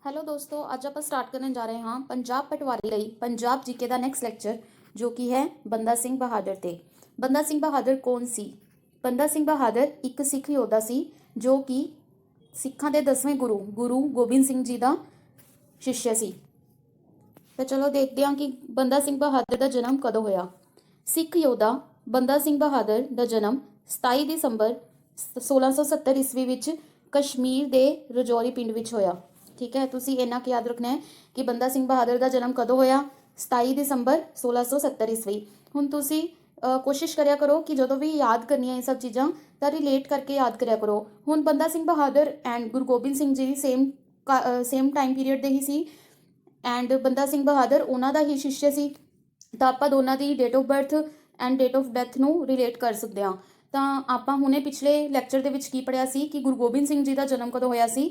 Hello ਦੋਸਤੋ, ਅੱਜ ਆਪਾਂ ਸਟਾਰਟ ਕਰਨ ਜਾ ਰਹੇ ਹਾਂ ਪੰਜਾਬ ਪਟਵਾਰੀ ਲਈ ਪੰਜਾਬ ਜੀਕੇ ਦਾ ਨੈਕਸਟ ਲੈਕਚਰ, ਜੋ ਕਿ ਹੈ ਬੰਦਾ ਸਿੰਘ ਬਹਾਦਰ ਤੇ। ਬੰਦਾ ਸਿੰਘ ਬਹਾਦਰ ਕੌਣ ਸੀ? ਬੰਦਾ ਸਿੰਘ ਬਹਾਦਰ ਇੱਕ ਸਿੱਖ ਯੋਧਾ ਸੀ ਜੋ ਕਿ ਸਿੱਖਾਂ ਦੇ 10ਵੇਂ ਗੁਰੂ ਗੋਬਿੰਦ ਸਿੰਘ ਜੀ ਦਾ ਸ਼ਿष्य ਸੀ। ਤਾਂ ਚਲੋ ਦੇਖਦੇ ਹਾਂ ਕਿ ਬੰਦਾ ਸਿੰਘ ਬਹਾਦਰ ਦਾ ਜਨਮ ਕਦੋਂ ਹੋਇਆ। ਸਿੱਖ ਯੋਧਾ ਬੰਦਾ ਸਿੰਘ ਬਹਾਦਰ ਦਾ ਜਨਮ 27 ਦਸੰਬਰ 1670 ਈਸਵੀ ਵਿੱਚ ਕਸ਼ਮੀਰ ਦੇ ਰਜੌਰੀ ਪਿੰਡ ਵਿੱਚ ਹੋਇਆ। ਠੀਕ ਹੈ, ਤੁਸੀਂ ਇੰਨਾ ਕੁ ਯਾਦ ਰੱਖਣਾ ਹੈ ਕਿ ਬੰਦਾ ਸਿੰਘ ਬਹਾਦਰ ਦਾ ਜਨਮ ਕਦੋਂ ਹੋਇਆ? 27 ਦਸੰਬਰ 1670 ਈਸਵੀ। ਹੁਣ ਤੁਸੀਂ ਕੋਸ਼ਿਸ਼ ਕਰਿਆ ਕਰੋ ਕਿ ਜਦੋਂ ਵੀ ਯਾਦ ਕਰਨੀਆਂ ਇਹ ਸਭ ਚੀਜ਼ਾਂ ਤਾਂ ਰਿਲੇਟ ਕਰਕੇ ਯਾਦ ਕਰਿਆ ਕਰੋ। ਹੁਣ ਬੰਦਾ Singh Bahadur and Guru Gobind Singh ji same time period ਦੇ ਹੀ ਸੀ ਐਂਡ ਬੰਦਾ ਸਿੰਘ ਬਹਾਦਰ ਉਹਨਾਂ ਦਾ ਹੀ ਸ਼ਿष्य ਸੀ, ਤਾਂ ਆਪਾਂ ਦੋਨਾਂ ਦੀ date of birth and date of death ਨੂੰ ਰਿਲੇਟ ਕਰ ਸਕਦੇ ਹਾਂ। ਤਾਂ ਆਪਾਂ ਹੁਣੇ ਪਿਛਲੇ ਲੈਕਚਰ ਦੇ ਵਿੱਚ ਕੀ ਪੜ੍ਹਿਆ ਸੀ ਕਿ ਗੁਰੂ ਗੋਬਿੰਦ ਸਿੰਘ ਜੀ ਦਾ ਜਨਮ ਕਦੋਂ ਹੋਇਆ ਸੀ?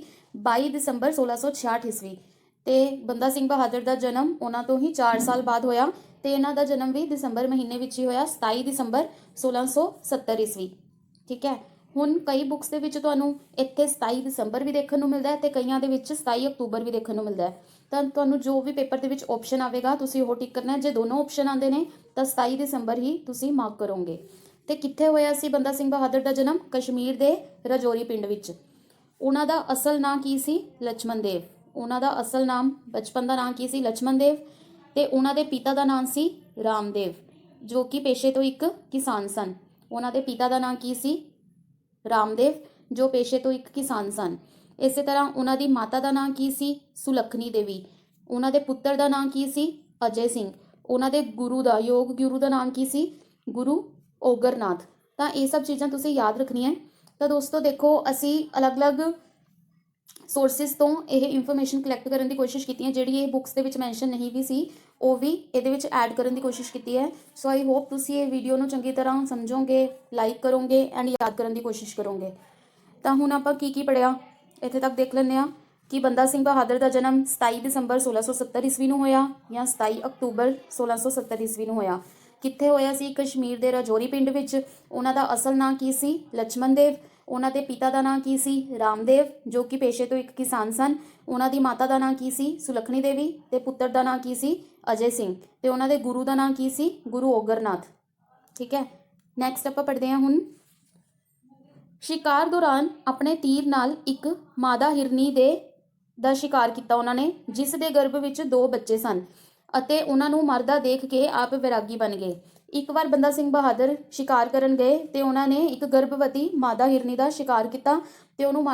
22 ਦਸੰਬਰ 1666 ਈਸਵੀ। ਤੇ ਬੰਦਾ ਸਿੰਘ ਬਹਾਦਰ ਦਾ ਜਨਮ ਉਹਨਾਂ ਤੋਂ ਹੀ 4 ਸਾਲ ਬਾਅਦ ਹੋਇਆ ਤੇ ਇਹਨਾਂ ਦਾ ਜਨਮ ਵੀ ਦਸੰਬਰ ਮਹੀਨੇ ਵਿੱਚ ਹੀ ਹੋਇਆ, 27 ਦਸੰਬਰ 1670 ਈਸਵੀ। ਠੀਕ ਹੈ, ਹੁਣ ਕਈ ਬੁੱਕਸ ਦੇ ਵਿੱਚ ਤੁਹਾਨੂੰ ਇੱਥੇ 27 ਦਸੰਬਰ ਵੀ ਦੇਖਣ ਨੂੰ ਮਿਲਦਾ ਹੈ ਤੇ ਕਈਆਂ ਦੇ ਵਿੱਚ 27 ਅਕਤੂਬਰ ਵੀ ਦੇਖਣ ਨੂੰ ਮਿਲਦਾ ਹੈ। ਤਾਂ ਤੁਹਾਨੂੰ ਜੋ ਵੀ ਪੇਪਰ ਦੇ ਵਿੱਚ ਆਪਸ਼ਨ ਆਵੇਗਾ ਤੁਸੀਂ ਉਹ ਟਿਕ ਕਰਨਾ। ਜੇ ਦੋਨੋਂ ਆਪਸ਼ਨ ਆਉਂਦੇ ਨੇ ਤਾਂ 27 ਦਸੰਬਰ ਹੀ ਤੁਸੀਂ ਮਾਰਕ ਕਰੋਗੇ। ਤੇ ਕਿੱਥੇ ਹੋਇਆ ਸੀ ਬੰਦਾ ਸਿੰਘ ਬਹਾਦਰ ਦਾ ਜਨਮ? ਕਸ਼ਮੀਰ ਦੇ ਰਜੌਰੀ ਪਿੰਡ ਵਿੱਚ। ਉਹਨਾਂ ਦਾ ਅਸਲ ਨਾਂ ਕੀ ਸੀ? ਲਛਮਣ ਦੇਵ। ਉਹਨਾਂ ਦਾ ਅਸਲ ਨਾਮ, ਬਚਪਨ ਦਾ ਨਾਂ ਕੀ ਸੀ? ਲਛਮਣ ਦੇਵ। ਤੇ ਉਹਨਾਂ ਦੇ ਪਿਤਾ ਦਾ ਨਾਮ ਸੀ ਰਾਮਦੇਵ, ਜੋ ਕਿ ਪੇਸ਼ੇ ਤੋਂ ਇੱਕ ਕਿਸਾਨ ਸਨ। ਉਹਨਾਂ ਦੇ ਪਿਤਾ ਦਾ ਨਾਂ ਕੀ ਸੀ? ਰਾਮਦੇਵ, ਜੋ ਪੇਸ਼ੇ ਤੋਂ ਇੱਕ ਕਿਸਾਨ ਸਨ। ਇਸੇ ਤਰ੍ਹਾਂ ਉਹਨਾਂ ਦੀ ਮਾਤਾ ਦਾ ਨਾਂ ਕੀ ਸੀ? ਸੁਲੱਖਣੀ ਦੇਵੀ। ਉਹਨਾਂ ਦੇ ਪੁੱਤਰ ਦਾ ਨਾਂ ਕੀ ਸੀ? ਅਜੇ ਸਿੰਘ। ਉਹਨਾਂ ਦੇ ਯੋਗ ਗੁਰੂ ਦਾ ਨਾਮ ਕੀ ਸੀ? ਗੁਰੂ ਓਗਰਨਾਥ। ਤਾਂ ਇਹ ਸਭ ਚੀਜ਼ਾਂ ਤੁਸੀਂ ਯਾਦ ਰੱਖਣੀਆਂ। ਤਾਂ ਦੋਸਤੋ ਦੇਖੋ, ਅਸੀਂ ਅਲੱਗ-ਅਲੱਗ ਸੋਰਸਿਸ ਤੋਂ ਇਹ ਇਨਫੋਰਮੇਸ਼ਨ ਕਲੈਕਟ ਕਰਨ ਦੀ ਕੋਸ਼ਿਸ਼ ਕੀਤੀ ਹੈ। ਜਿਹੜੀ ਇਹ ਬੁੱਕਸ ਦੇ ਵਿੱਚ ਮੈਂਸ਼ਨ ਨਹੀਂ ਵੀ ਸੀ ਉਹ ਵੀ ਇਹਦੇ ਵਿੱਚ ਐਡ ਕਰਨ ਦੀ ਕੋਸ਼ਿਸ਼ ਕੀਤੀ ਹੈ। ਸੋ ਆਈ ਹੋਪ ਤੁਸੀਂ ਇਹ ਵੀਡੀਓ ਨੂੰ ਚੰਗੀ ਤਰ੍ਹਾਂ ਸਮਝੋਗੇ, ਲਾਈਕ ਕਰੋਗੇ ਐਂਡ ਯਾਦ ਕਰਨ ਦੀ ਕੋਸ਼ਿਸ਼ ਕਰੋਗੇ। ਤਾਂ ਹੁਣ ਆਪਾਂ ਕੀ ਪੜ੍ਹਿਆ ਇੱਥੇ ਤੱਕ ਦੇਖ ਲੈਂਦੇ ਹਾਂ ਕਿ ਬੰਦਾ ਸਿੰਘ ਬਹਾਦਰ ਦਾ ਜਨਮ 27 ਦਸੰਬਰ 1670 ਈਸਵੀ ਨੂੰ ਹੋਇਆ ਜਾਂ 27 ਅਕਤੂਬਰ 1670 ਈਸਵੀ ਨੂੰ ਹੋਇਆ। ਕਿੱਥੇ ਹੋਇਆ ਸੀ? ਕਸ਼ਮੀਰ ਦੇ ਰਜੌਰੀ ਪਿੰਡ ਵਿੱਚ। ਉਹਨਾਂ ਦਾ ਅਸਲ ਨਾਂ ਕੀ ਸੀ? ਲਛਮਣ ਦੇਵ। ਉਹਨਾਂ ਦੇ ਪਿਤਾ ਦਾ ਨਾਂ ਕੀ ਸੀ? ਰਾਮਦੇਵ, ਜੋ ਕਿ ਪੇਸ਼ੇ ਤੋਂ ਇੱਕ ਕਿਸਾਨ ਸਨ। ਉਹਨਾਂ ਦੀ ਮਾਤਾ ਦਾ ਨਾਂ ਕੀ ਸੀ? ਸੁਲੱਖਣੀ ਦੇਵੀ। ਤੇ ਪੁੱਤਰ ਦਾ ਨਾਂ ਕੀ ਸੀ? ਅਜੇ ਸਿੰਘ। ਤੇ ਉਹਨਾਂ ਦੇ ਗੁਰੂ ਦਾ ਨਾਂ ਕੀ ਸੀ? ਗੁਰੂ ਓਗਰਨਾਥ। ਠੀਕ ਹੈ, ਨੈਕਸਟ ਆਪਾਂ ਪੜ੍ਹਦੇ ਹਾਂ ਹੁਣ। ਸ਼ਿਕਾਰ ਦੌਰਾਨ ਆਪਣੇ ਤੀਰ ਨਾਲ ਇੱਕ ਮਾਦਾ ਹਿਰਨੀ ਦਾ ਸ਼ਿਕਾਰ ਕੀਤਾ ਉਹਨਾਂ ਨੇ, ਜਿਸ ਦੇ ਗਰਭ ਵਿੱਚ 2 ਬੱਚੇ ਸਨ ਅਤੇ ਉਹਨਾਂ ਨੂੰ ਮਰਦਾ ਦੇਖ ਕੇ ਆਪ ਵੈਰਾਗੀ ਬਣ ਗਏ। ਇੱਕ ਵਾਰ ਬੰਦਾ ਸਿੰਘ ਬਹਾਦਰ ਸ਼ਿਕਾਰ ਕਰਨ ਗਏ ਤੇ ਉਹਨਾਂ ਨੇ ਇੱਕ ਗਰਭਵਤੀ ਮਾਦਾ ਹਿਰਨੀ ਦਾ ਸ਼ਿਕਾਰ ਕੀਤਾ ਤੇ ਉਹਨੂੰ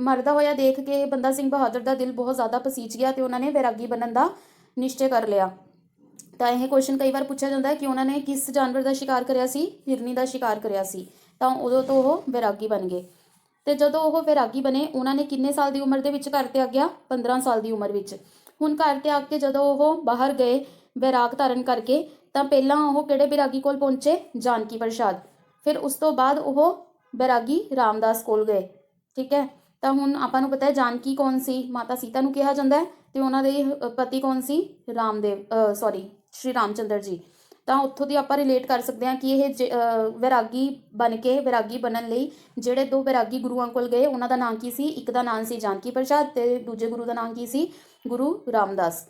ਮਰਦਾ ਹੋਇਆ ਦੇਖ ਕੇ ਬੰਦਾ ਸਿੰਘ ਬਹਾਦਰ ਦਾ ਦਿਲ ਬਹੁਤ ਜ਼ਿਆਦਾ ਪਸੀਜ ਗਿਆ ਤੇ ਉਹਨਾਂ ਨੇ ਵੈਰਾਗੀ ਬਣਨ ਦਾ ਨਿਸ਼ਚੈ ਕਰ ਲਿਆ। ਤਾਂ ਇਹ ਕੁਐਸਚਨ ਕਈ ਵਾਰ ਪੁੱਛਿਆ ਜਾਂਦਾ ਹੈ ਕਿ ਉਹਨਾਂ ਨੇ ਕਿਸ ਜਾਨਵਰ ਦਾ ਸ਼ਿਕਾਰ ਕਰਿਆ ਸੀ? ਹਿਰਨੀ ਦਾ ਸ਼ਿਕਾਰ ਕਰਿਆ ਸੀ। ਤਾਂ ਉਦੋਂ ਤੋਂ ਉਹ ਵੈਰਾਗੀ ਬਣ ਗਏ। ਤੇ ਜਦੋਂ ਉਹ ਵੈਰਾਗੀ ਬਣੇ ਉਹਨਾਂ ਨੇ ਕਿੰਨੇ ਸਾਲ ਦੀ ਉਮਰ ਦੇ ਵਿੱਚ ਘਰ ਤਿਆਗ ਗਿਆ? 15 ਸਾਲ ਦੀ ਉਮਰ ਵਿੱਚ। ਹੁਣ ਘਰ ਤਿਆਗ ਕੇ ਜਦੋਂ ਉਹ ਬਾਹਰ ਗਏ ਵੈਰਾਗ ਧਾਰਨ ਕਰਕੇ, ਤਾਂ ਪਹਿਲਾਂ ਉਹ ਕਿਹੜੇ ਵੈਰਾਗੀ ਕੋਲ ਪਹੁੰਚੇ? ਜਾਨਕੀ ਪ੍ਰਸਾਦ। ਫਿਰ ਉਸ ਤੋਂ ਬਾਅਦ ਉਹ ਵੈਰਾਗੀ ਰਾਮਦਾਸ ਕੋਲ ਗਏ। ਠੀਕ ਹੈ, ਤਾਂ ਹੁਣ ਆਪਾਂ ਨੂੰ ਪਤਾ ਹੈ ਜਾਨਕੀ ਕੌਣ ਸੀ? ਮਾਤਾ ਸੀਤਾ ਨੂੰ ਕਿਹਾ ਜਾਂਦਾ ਹੈ ਤੇ ਉਹਨਾਂ ਦੇ ਪਤੀ ਕੌਣ ਸੀ? ਸ਼੍ਰੀ ਰਾਮਚੰਦਰ ਜੀ। ਤਾਂ ਉੱਥੋਂ ਦੀ ਆਪਾਂ ਰਿਲੇਟ ਕਰ ਸਕਦੇ ਹਾਂ ਕਿ ਇਹ ਵੈਰਾਗੀ ਬਣਨ ਲਈ ਜਿਹੜੇ 2 ਵੈਰਾਗੀ ਗੁਰੂਆਂ ਕੋਲ ਗਏ ਉਹਨਾਂ ਦਾ ਨਾਮ ਕੀ ਸੀ? ਇੱਕ ਦਾ ਨਾਮ ਸੀ ਜਾਨਕੀ ਪ੍ਰਸਾਦ ਤੇ ਦੂਜੇ ਗੁਰੂ ਦਾ ਨਾਮ ਕੀ ਸੀ? ਗੁਰੂ ਰਾਮਦਾਸ।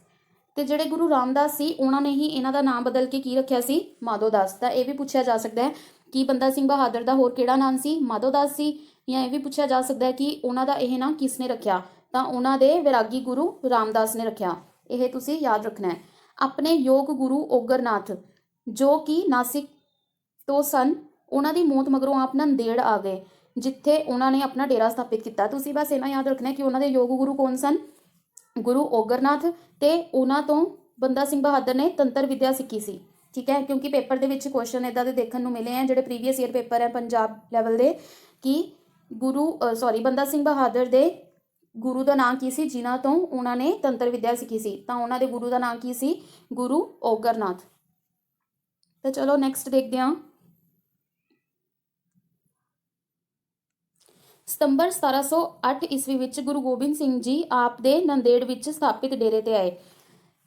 ਤੇ ਜਿਹੜੇ ਗੁਰੂ ਰਾਮਦਾਸ ਸੀ ਉਹਨਾਂ ਨੇ ਹੀ ਇਹਨਾਂ ਦਾ ਨਾਮ ਬਦਲ ਕੇ ਕੀ ਰੱਖਿਆ ਸੀ? ਮਾਧੋਦਾਸ। ਤਾਂ ਇਹ ਵੀ ਪੁੱਛਿਆ ਜਾ ਸਕਦਾ ਹੈ ਕਿ ਬੰਦਾ ਸਿੰਘ ਬਹਾਦਰ ਦਾ ਹੋਰ ਕਿਹੜਾ ਨਾਮ ਸੀ? ਮਾਧੋਦਾਸ ਸੀ। ਜਾਂ ਇਹ ਵੀ ਪੁੱਛਿਆ ਜਾ ਸਕਦਾ ਹੈ ਕਿ ਉਹਨਾਂ ਦਾ ਇਹ ਨਾਮ ਕਿਸ ਨੇ ਰੱਖਿਆ? ਤਾਂ ਉਹਨਾਂ ਦੇ ਵੈਰਾਗੀ ਗੁਰੂ ਰਾਮਦਾਸ ਨੇ ਰੱਖਿਆ। ਇਹ ਤੁਸੀਂ ਯਾਦ ਰੱਖਣਾ ਹੈ। ਆਪਣੇ ਯੋਗ ਗੁਰੂ ਓਗਰਨਾਥ, ਜੋ ਕਿ ਨਾਸਿਕ ਤੋਂ ਸਨ, ਉਹਨਾਂ ਦੀ ਮੌਤ ਮਗਰੋਂ ਆਪ ਨੰਦੇੜ ਆ ਗਏ, ਜਿੱਥੇ ਉਹਨਾਂ ਨੇ ਆਪਣਾ ਡੇਰਾ ਸਥਾਪਿਤ ਕੀਤਾ। ਤੁਸੀਂ ਬਸ ਇਹਨਾਂ ਯਾਦ ਰੱਖਣਾ ਕਿ ਉਹਨਾਂ ਦੇ ਯੋਗ ਗੁਰੂ ਕੌਣ ਸਨ? ਗੁਰੂ ਓਗਰਨਾਥ। ਤੇ ਉਹਨਾਂ ਤੋਂ ਬੰਦਾ ਸਿੰਘ ਬਹਾਦਰ ਨੇ ਤੰਤਰ ਵਿਦਿਆ ਸਿੱਖੀ ਸੀ। ਠੀਕ ਹੈ, ਕਿਉਂਕਿ ਪੇਪਰ ਦੇ ਵਿੱਚ ਕੁਐਸਚਨ ਇਦਾਂ ਦੇ ਦੇਖਣ ਨੂੰ ਮਿਲੇ ਆ ਜਿਹੜੇ ਪ੍ਰੀਵੀਅਸ ਈਅਰ ਪੇਪਰ ਹੈ ਪੰਜਾਬ ਲੈਵਲ ਦੇ, ਕਿ ਬੰਦਾ ਸਿੰਘ ਬਹਾਦਰ ਦੇ ਗੁਰੂ ਦਾ ਨਾਮ ਕੀ ਸੀ ਜਿਨ੍ਹਾਂ ਤੋਂ ਉਹਨਾਂ ਨੇ ਤੰਤਰ ਵਿਦਿਆ ਸਿੱਖੀ ਸੀ? ਤਾਂ ਉਹਨਾਂ ਦੇ ਗੁਰੂ ਦਾ ਨਾਮ ਕੀ ਸੀ? ਗੁਰੂ ਓਗਰਨਾਥ। ਤਾਂ ਚਲੋ ਨੈਕਸਟ ਦੇਖਦੇ ਹਾਂ। ਸਤੰਬਰ 1708 ਈਸਵੀ ਵਿੱਚ ਗੁਰੂ ਗੋਬਿੰਦ ਸਿੰਘ ਜੀ ਆਪ ਦੇ ਨੰਦੇੜ ਵਿੱਚ ਸਥਾਪਿਤ ਡੇਰੇ ਤੇ ਆਏ।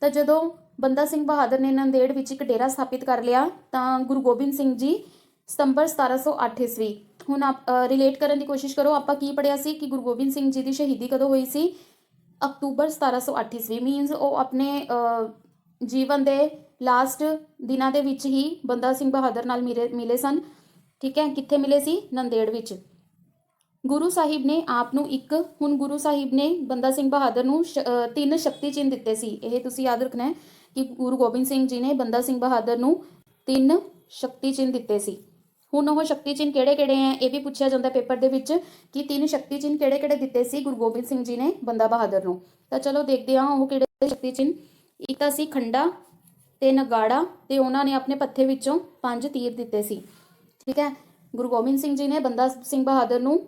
ਤਾਂ ਜਦੋਂ ਬੰਦਾ ਸਿੰਘ ਬਹਾਦਰ ਨੇ ਨੰਦੇੜ ਵਿੱਚ ਇੱਕ ਡੇਰਾ ਸਥਾਪਿਤ ਕਰ ਲਿਆ ਤਾਂ ਗੁਰੂ ਗੋਬਿੰਦ ਸਿੰਘ ਜੀ ਸਤੰਬਰ 1708 ਈਸਵੀ। ਹੁਣ ਆਪ ਰਿਲੇਟ ਕਰਨ ਦੀ ਕੋਸ਼ਿਸ਼ ਕਰੋ। ਆਪਾਂ ਕੀ ਪੜ੍ਹਿਆ ਸੀ ਕਿ ਗੁਰੂ ਗੋਬਿੰਦ ਸਿੰਘ ਜੀ ਦੀ ਸ਼ਹੀਦੀ ਕਦੋਂ ਹੋਈ ਸੀ? ਅਕਤੂਬਰ 1708 ਈਸਵੀ ਮੀਨਸ ਉਹ ਆਪਣੇ ਜੀਵਨ ਦੇ ਲਾਸਟ ਦਿਨਾਂ ਦੇ ਵਿੱਚ ਹੀ ਬੰਦਾ ਸਿੰਘ ਬਹਾਦਰ ਨਾਲ ਮਿਲੇ ਸਨ। ਠੀਕ ਹੈ, ਕਿੱਥੇ ਮਿਲੇ ਸੀ? ਨੰਦੇੜ ਵਿੱਚ। ਗੁਰੂ ਸਾਹਿਬ ਨੇ ਆਪ ਨੂੰ ਇੱਕ, ਹੁਣ ਗੁਰੂ ਸਾਹਿਬ ਨੇ ਬੰਦਾ ਸਿੰਘ ਬਹਾਦਰ ਨੂੰ 3 ਸ਼ਕਤੀ ਚਿੰਨ੍ਹ ਦਿੱਤੇ ਸੀ। ਇਹ ਤੁਸੀਂ ਯਾਦ ਰੱਖਣਾ ਹੈ ਕਿ ਗੁਰੂ ਗੋਬਿੰਦ ਸਿੰਘ ਜੀ ਨੇ ਬੰਦਾ ਸਿੰਘ ਬਹਾਦਰ ਨੂੰ 3 ਸ਼ਕਤੀ ਚਿੰਨ੍ਹ ਦਿੱਤੇ ਸੀ। ਹੁਣ ਉਹ ਸ਼ਕਤੀ ਚਿੰਨ੍ਹ ਕਿਹੜੇ-ਕਿਹੜੇ ਹੈ ਇਹ ਵੀ ਪੁੱਛਿਆ ਜਾਂਦਾ ਪੇਪਰ ਦੇ ਵਿੱਚ ਕਿ 3 ਸ਼ਕਤੀ ਚਿੰਨ੍ਹ ਕਿਹੜੇ-ਕਿਹੜੇ ਦਿੱਤੇ ਸੀ ਗੁਰੂ ਗੋਬਿੰਦ ਸਿੰਘ ਜੀ ਨੇ ਬੰਦਾ ਬਹਾਦਰ ਨੂੰ। ਤਾਂ ਚਲੋ ਦੇਖਦੇ ਹਾਂ ਉਹ ਕਿਹੜੇ ਸ਼ਕਤੀ ਚਿੰਨ੍ਹ। ਇੱਕ ਤਾਂ ਸੀ ਖੰਡਾ ਤੇ ਨਗਾੜਾ, ਤੇ ਉਹਨਾਂ ਨੇ ਆਪਣੇ ਪੱਥੇ ਵਿੱਚੋਂ 5 ਤੀਰ ਦਿੱਤੇ ਸੀ। ਠੀਕ ਹੈ, ਗੁਰੂ ਗੋਬਿੰਦ ਸਿੰਘ ਜੀ ਨੇ ਬੰਦਾ ਸਿੰਘ ਬਹਾਦਰ ਨੂੰ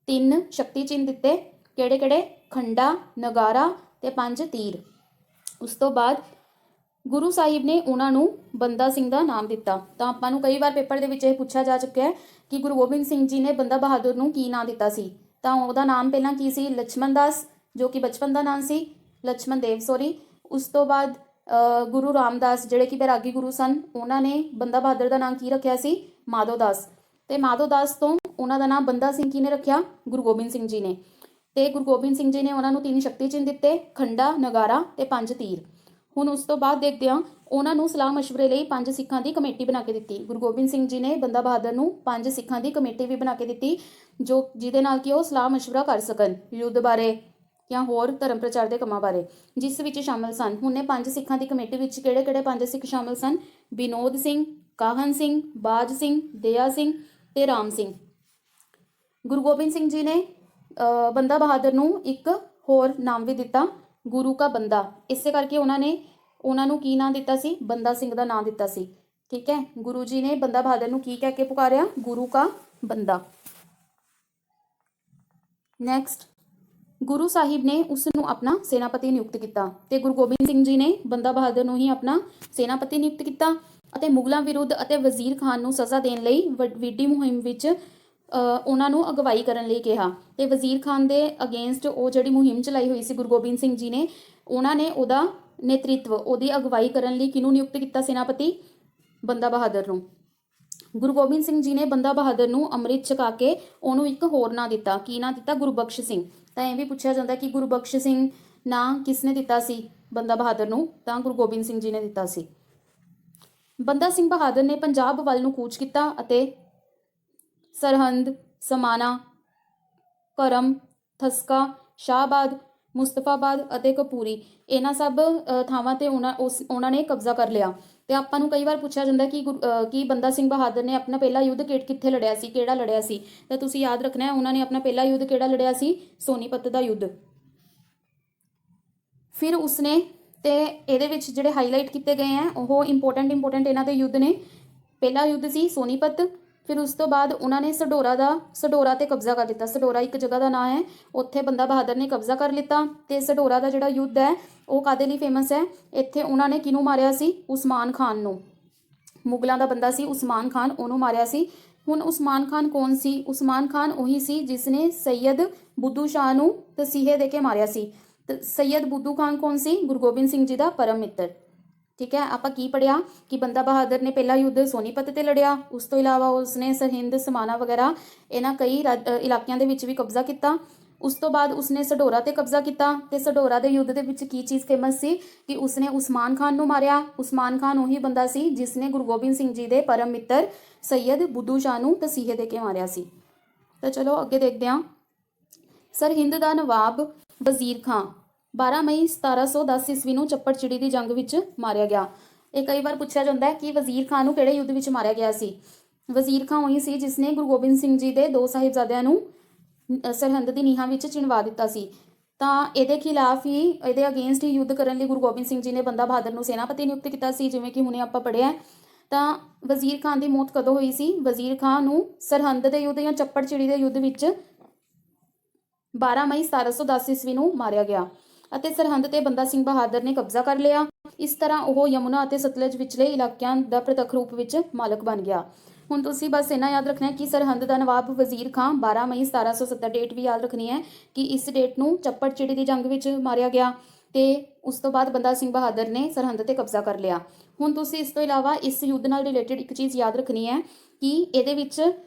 3 ਸ਼ਕਤੀ ਚਿੰਨ੍ਹ ਦਿੱਤੇ, ਕਿਹੜੇ-ਕਿਹੜੇ? ਖੰਡਾ, ਨਗਾਰਾ ਤੇ 5 ਤੀਰ। ਉਸ ਤੋਂ ਬਾਅਦ ਗੁਰੂ ਸਾਹਿਬ ਨੇ ਉਹਨਾਂ ਨੂੰ ਬੰਦਾ ਸਿੰਘ ਦਾ ਨਾਮ ਦਿੱਤਾ। ਤਾਂ ਆਪਾਂ ਨੂੰ ਕਈ ਵਾਰ ਪੇਪਰ ਦੇ ਵਿੱਚ ਇਹ ਪੁੱਛਿਆ ਜਾ ਚੁੱਕਿਆ ਹੈ ਕਿ ਗੁਰੂ ਗੋਬਿੰਦ ਸਿੰਘ ਜੀ ਨੇ ਬੰਦਾ ਬਹਾਦਰ ਨੂੰ ਕੀ ਨਾਮ ਦਿੱਤਾ ਸੀ। ਤਾਂ ਉਹਦਾ ਨਾਮ ਪਹਿਲਾਂ ਕੀ ਸੀ? ਲਛਮਣ ਦਾਸ, ਜੋ ਕਿ ਬਚਪਨ ਦਾ ਨਾਮ ਸੀ, ਲਛਮਣ ਦੇਵ ਸੌਰੀ। ਉਸ ਤੋਂ ਬਾਅਦ ਗੁਰੂ ਰਾਮਦਾਸ ਜਿਹੜੇ ਕਿ ਬੈਰਾਗੀ ਗੁਰੂ ਸਨ, ਉਹਨਾਂ ਨੇ ਬੰਦਾ ਬਹਾਦਰ ਦਾ ਨਾਮ ਕੀ ਰੱਖਿਆ ਸੀ? ਮਾਧੋ ਦਾਸ। ਤੇ ਮਾਧੋ ਦਾਸ ਤੋਂ ਉਹਨਾਂ ਦਾ ਨਾਮ ਬੰਦਾ ਸਿੰਘ ਕਿਹਨੇ ਰੱਖਿਆ? ਗੁਰੂ ਗੋਬਿੰਦ ਸਿੰਘ ਜੀ ਨੇ। ਤੇ ਗੁਰੂ ਗੋਬਿੰਦ ਸਿੰਘ ਜੀ ਨੇ ਉਹਨਾਂ ਨੂੰ 3 ਸ਼ਕਤੀ ਚਿੰਨ੍ਹ ਦਿੱਤੇ, ਖੰਡਾ, ਨਗਾਰਾ ਤੇ 5 ਤੀਰ। ਹੁਣ ਉਸ ਤੋਂ ਬਾਅਦ ਦੇਖਦੇ ਹਾਂ ਉਹਨਾਂ ਨੂੰ ਸਲਾਹ ਮਸ਼ਵਰੇ ਲਈ 5 ਸਿੱਖਾਂ ਦੀ ਕਮੇਟੀ ਬਣਾ ਕੇ ਦਿੱਤੀ। ਗੁਰੂ ਗੋਬਿੰਦ ਸਿੰਘ ਜੀ ਨੇ ਬੰਦਾ ਬਹਾਦਰ ਨੂੰ 5 ਸਿੱਖਾਂ ਦੀ ਕਮੇਟੀ ਵੀ ਬਣਾ ਕੇ ਦਿੱਤੀ, ਜਿਹਦੇ ਨਾਲ ਕਿ ਉਹ ਸਲਾਹ ਮਸ਼ਵਰਾ ਕਰ ਸਕਣ ਯੁੱਧ ਬਾਰੇ ਜਾਂ ਹੋਰ ਧਰਮ ਪ੍ਰਚਾਰ ਦੇ ਕੰਮਾਂ ਬਾਰੇ, ਜਿਸ ਵਿੱਚ ਸ਼ਾਮਲ ਸਨ। ਹੁਣ ਇਹ 5 ਸਿੱਖਾਂ ਦੀ ਕਮੇਟੀ ਵਿੱਚ ਕਿਹੜੇ-ਕਿਹੜੇ 5 ਸਿੱਖ ਸ਼ਾਮਲ ਸਨ? ਵਿਨੋਦ ਸਿੰਘ, ਕਾਹਨ ਸਿੰਘ, ਬਾਜ ਸਿੰਘ, ਦਇਆ ਸਿੰਘ ਤੇ ਰਾਮ ਸਿੰਘ। ਗੁਰੂ ਗੋਬਿੰਦ ਸਿੰਘ ਜੀ ਨੇ ਬੰਦਾ ਬਹਾਦਰ ਨੂੰ ਇੱਕ ਹੋਰ ਨਾਮ ਵੀ ਦਿੱਤਾ, ਗੁਰੂ ਕਾ ਬੰਦਾ। ਇਸੇ ਕਰਕੇ ਉਹਨਾਂ ਨੂੰ ਕੀ ਨਾਮ ਦਿੱਤਾ ਸੀ? ਬੰਦਾ ਸਿੰਘ ਦਾ ਨਾਮ ਦਿੱਤਾ ਸੀ। ਠੀਕ ਹੈ, ਗੁਰੂ ਜੀ ਨੇ ਬੰਦਾ ਬਹਾਦਰ ਨੂੰ ਕੀ ਕਹਿ ਕੇ ਪੁਕਾਰਿਆ? ਗੁਰੂ ਕਾ ਬੰਦਾ। ਨੈਕਸਟ, ਗੁਰੂ ਸਾਹਿਬ ਨੇ ਉਸ ਨੂੰ ਆਪਣਾ ਸੈਨਾਪਤੀ ਨਿਯੁਕਤ ਕੀਤਾ ਤੇ ਗੁਰੂ ਗੋਬਿੰਦ ਸਿੰਘ ਜੀ ਨੇ ਬੰਦਾ ਬਹਾਦਰ ਨੂੰ ਹੀ ਆਪਣਾ ਸੈਨਾਪਤੀ ਨਿਯੁਕਤ ਕੀਤਾ ਅਤੇ ਮੁਗਲਾਂ ਵਿਰੁੱਧ ਅਤੇ ਵਜ਼ੀਰ ਖਾਨ ਨੂੰ ਸਜ਼ਾ ਦੇਣ ਲਈ ਵੱਡੀ ਮੁਹਿੰਮ ਵਿੱਚ ਉਹਨਾਂ ਨੂੰ ਅਗਵਾਈ ਕਰਨ ਲਈ ਕਿਹਾ। ਤੇ ਵਜ਼ੀਰ ਖਾਨ ਦੇ ਅਗੇਂਸਟ ਉਹ ਜਿਹੜੀ ਮੁਹਿੰਮ ਚਲਾਈ ਹੋਈ ਸੀ ਗੁਰੂ ਗੋਬਿੰਦ ਸਿੰਘ ਜੀ ਨੇ, ਉਹਨਾਂ ਨੇ ਉਹਦਾ ਨੇਤ੍ਰਿਤਵ, ਉਹਦੀ ਅਗਵਾਈ ਕਰਨ ਲਈ ਕਿਹਨੂੰ ਨਿਯੁਕਤ ਕੀਤਾ? ਸੈਨਾਪਤੀ ਬੰਦਾ ਬਹਾਦਰ ਨੂੰ। ਗੁਰੂ ਗੋਬਿੰਦ ਸਿੰਘ ਜੀ ਨੇ ਬੰਦਾ ਬਹਾਦਰ ਨੂੰ ਅੰਮ੍ਰਿਤ ਛਕਾ ਕੇ ਉਹਨੂੰ ਇੱਕ ਹੋਰ ਨਾਂ ਦਿੱਤਾ। ਕੀ ਨਾਂ ਦਿੱਤਾ? ਗੁਰਬਖਸ਼ ਸਿੰਘ। ਤਾਂ ਇਹ ਵੀ ਪੁੱਛਿਆ ਜਾਂਦਾ ਕਿ ਗੁਰਬਖਸ਼ ਸਿੰਘ ਨਾਂ ਕਿਸ ਨੇ ਦਿੱਤਾ ਸੀ ਬੰਦਾ ਬਹਾਦਰ ਨੂੰ? ਤਾਂ ਗੁਰੂ ਗੋਬਿੰਦ ਸਿੰਘ ਜੀ ਨੇ ਦਿੱਤਾ ਸੀ। ਬੰਦਾ ਸਿੰਘ ਬਹਾਦਰ ਨੇ ਪੰਜਾਬ ਵੱਲ ਨੂੰ ਕੂਚ ਕੀਤਾ ਅਤੇ ਸਰਹੰਦ, ਸਮਾਣਾ, ਕਰਮ, ਥਸਕਾ, ਸ਼ਾਹਬਾਦ, ਮੁਸਤਫਾਬਾਦ ਅਤੇ ਕਪੂਰੀ, ਇਹਨਾਂ ਸਭ ਥਾਵਾਂ ਤੇ ਉਹਨਾਂ ਨੇ ਕਬਜ਼ਾ ਕਰ ਲਿਆ। ਤੇ ਆਪਾਂ ਨੂੰ ਕਈ ਵਾਰ ਪੁੱਛਿਆ ਜਾਂਦਾ ਕਿ ਬੰਦਾ ਸਿੰਘ ਬਹਾਦਰ ਨੇ ਆਪਣਾ ਪਹਿਲਾ ਯੁੱਧ ਕਿੱਥੇ ਲੜਿਆ ਸੀ, ਕਿਹੜਾ ਲੜਿਆ ਸੀ? ਤਾਂ ਤੁਸੀਂ ਯਾਦ ਰੱਖਣਾ ਹੈ ਉਹਨਾਂ ਨੇ ਆਪਣਾ ਪਹਿਲਾ ਯੁੱਧ ਕਿਹੜਾ ਲੜਿਆ ਸੀ? ਸੋਨੀਪਤ ਦਾ ਯੁੱਧ। ਫਿਰ ਉਸਨੇ, ਤੇ ਇਹਦੇ ਵਿੱਚ ਜਿਹੜੇ ਹਾਈਲਾਈਟ ਕੀਤੇ ਗਏ ਹੈ ਉਹ ਇੰਪੋਰਟੈਂਟ ਇਹਨਾਂ ਦੇ ਯੁੱਧ ਨੇ। ਪਹਿਲਾ ਯੁੱਧ ਸੀ ਸੋਨੀਪਤ। ਫਿਰ ਉਸ ਤੋਂ ਬਾਅਦ ਉਹਨਾਂ ਨੇ ਸਡੋਰਾ ਤੇ ਕਬਜ਼ਾ ਕਰ ਲਿੱਤਾ। ਸਡੋਰਾ ਇੱਕ ਜਗ੍ਹਾ ਦਾ ਨਾਂ ਹੈ, ਉੱਥੇ ਬੰਦਾ ਬਹਾਦਰ ਨੇ ਕਬਜ਼ਾ ਕਰ ਲਿੱਤਾ। ਤੇ ਸਡੋਰਾ ਦਾ ਜਿਹੜਾ ਯੁੱਧ ਹੈ ਉਹ ਕਾਹਦੇ ਲਈ ਫੇਮਸ ਹੈ? ਇੱਥੇ ਉਹਨਾਂ ਨੇ ਕਿਹਨੂੰ ਮਾਰਿਆ ਸੀ? ਉਸਮਾਨ ਖਾਨ ਨੂੰ। ਮੁਗਲਾਂ ਦਾ ਬੰਦਾ ਸੀ ਉਸਮਾਨ ਖਾਨ, ਉਹਨੂੰ ਮਾਰਿਆ ਸੀ। ਹੁਣ ਉਸਮਾਨ ਖਾਨ ਕੌਣ ਸੀ? ਉਸਮਾਨ ਖਾਨ ਉਹੀ ਸੀ ਜਿਸ ਨੇ ਸੈਯਦ ਬੁੱਧੂ ਸ਼ਾਹ ਨੂੰ ਤਸੀਹੇ ਦੇ ਕੇ ਮਾਰਿਆ ਸੀ। ਤੇ ਸੈਯਦ ਬੁੱਧੂ ਖਾਨ ਕੌਣ ਸੀ? ਗੁਰੂ ਗੋਬਿੰਦ ਸਿੰਘ ਜੀ ਦਾ ਪਰਮ ਮਿੱਤਰ। ਠੀਕ ਹੈ, ਆਪਾਂ ਕੀ ਪੜਿਆ ਕਿ ਬੰਦਾ ਬਹਾਦਰ ਨੇ ਪਹਿਲਾ ਯੁੱਧ ਸੋਨੀਪਤ ਤੇ ਲੜਿਆ। ਉਸ ਤੋਂ ਇਲਾਵਾ ਉਸਨੇ ਸਰਹਿੰਦ, ਸਮਾਣਾ ਵਗੈਰਾ ਇਹਨਾਂ ਕਈ ਇਲਾਕਿਆਂ ਦੇ ਵਿੱਚ ਵੀ ਕਬਜ਼ਾ ਕੀਤਾ। ਉਸ ਤੋਂ ਬਾਅਦ ਉਸਨੇ ਸਡੋਰਾ ਤੇ ਕਬਜ਼ਾ ਕੀਤਾ। ਤੇ ਸਡੋਰਾ ਦੇ ਯੁੱਧ ਦੇ ਵਿੱਚ ਕੀ ਚੀਜ਼ ਫੇਮਸ ਸੀ ਕਿ ਉਸਨੇ ਉਸਮਾਨ ਖਾਨ ਨੂੰ ਮਾਰਿਆ। ਉਸਮਾਨ ਖਾਨ ਉਹੀ ਬੰਦਾ ਸੀ ਜਿਸ ਨੇ ਗੁਰੂ ਗੋਬਿੰਦ ਸਿੰਘ ਜੀ ਦੇ ਪਰਮ ਮਿੱਤਰ ਸੈਯਦ ਬੁੱਧੂ ਸ਼ਾਹ ਨੂੰ ਤਸੀਹੇ ਦੇ ਕੇ ਮਾਰਿਆ ਸੀ। ਤਾਂ ਚਲੋ ਅੱਗੇ ਦੇਖਦੇ ਹਾਂ। ਸਰਹਿੰਦ ਦਾ ਨਵਾਬ ਵਜ਼ੀਰ ਖਾਂ 12 ਮਈ 1710 ਈਸਵੀ ਨੂੰ ਚੱਪੜਚਿੜੀ ਦੀ ਜੰਗ ਵਿੱਚ ਮਾਰਿਆ ਗਿਆ। ਇਹ ਕਈ ਵਾਰ ਪੁੱਛਿਆ ਜਾਂਦਾ ਹੈ ਕਿ ਵਜ਼ੀਰ ਖਾਂ ਨੂੰ ਕਿਹੜੇ ਯੁੱਧ ਵਿੱਚ ਮਾਰਿਆ ਗਿਆ ਸੀ? ਵਜ਼ੀਰ ਖਾਂ ਉਹੀ ਸੀ ਜਿਸ ਨੇ ਗੁਰੂ ਗੋਬਿੰਦ ਸਿੰਘ ਜੀ ਦੇ 2 ਸਾਹਿਬਜ਼ਾਦਿਆਂ ਨੂੰ ਸਰਹੰਦ ਦੀ ਨੀਹਾਂ ਵਿੱਚ ਚਿਣਵਾ ਦਿੱਤਾ ਸੀ। ਤਾਂ ਇਹਦੇ ਖਿਲਾਫ ਹੀ, ਇਹਦੇ ਅਗੇਂਸਟ ਹੀ ਯੁੱਧ ਕਰਨ ਲਈ ਗੁਰੂ ਗੋਬਿੰਦ ਸਿੰਘ ਜੀ ਨੇ ਬੰਦਾ ਬਹਾਦਰ ਨੂੰ ਸੈਨਾਪਤੀ ਨਿਯੁਕਤ ਕੀਤਾ ਸੀ, ਜਿਵੇਂ ਕਿ ਹੁਣੇ ਆਪਾਂ ਪੜ੍ਹਿਆ। ਤਾਂ ਵਜ਼ੀਰ ਖਾਂ ਦੀ ਮੌਤ ਕਦੋਂ ਹੋਈ ਸੀ? ਵਜ਼ੀਰ ਖਾਂ ਨੂੰ ਸਰਹੰਦ ਦੇ ਯੁੱਧ ਜਾਂ ਚੱਪੜਚਿੜੀ ਦੇ ਯੁੱਧ ਵਿੱਚ 12 ਮਈ 1710 ਈਸਵੀ ਨੂੰ ਮਾਰਿਆ ਗਿਆ ਅਤੇ ਸਰਹੰਦ ਤੇ ਬੰਦਾ ਸਿੰਘ ਬਹਾਦਰ ਨੇ ਕਬਜ਼ਾ ਕਰ ਲਿਆ। ਇਸ ਤਰ੍ਹਾਂ ਉਹ ਯਮੁਨਾ ਅਤੇ ਸਤਲੁਜ ਵਿਚਲੇ ਇਲਾਕਿਆਂ ਦਾ ਪ੍ਰਤੱਖ ਰੂਪ ਵਿੱਚ ਮਾਲਕ ਬਣ ਗਿਆ। ਹੁਣ ਤੁਸੀਂ ਬਸ ਇੰਨਾ ਯਾਦ ਰੱਖਣਾ ਹੈ ਕਿ ਸਰਹੰਦ ਦਾ ਨਵਾਬ ਵਜ਼ੀਰ ਖਾਂ 12 ਮਈ 1770, ਡੇਟ ਵੀ ਯਾਦ ਰੱਖਣੀ ਹੈ ਕਿ ਇਸ ਡੇਟ ਨੂੰ ਚੱਪੜਚਿੜੀ ਦੀ ਜੰਗ ਵਿੱਚ ਮਾਰਿਆ ਗਿਆ ਤੇ ਉਸ ਤੋਂ ਬਾਅਦ ਬੰਦਾ ਸਿੰਘ ਬਹਾਦਰ ਨੇ ਸਰਹੰਦ ਤੇ ਕਬਜ਼ਾ ਕਰ ਲਿਆ। ਹੁਣ ਤੁਸੀਂ ਇਸ ਤੋਂ ਇਲਾਵਾ ਇਸ ਯੁੱਧ ਨਾਲ ਰਿਲੇਟਡ ਇੱਕ ਚੀਜ਼ ਯਾਦ ਰੱਖਣੀ ਹੈ ਕਿ ਇਹਦੇ ਵਿੱਚ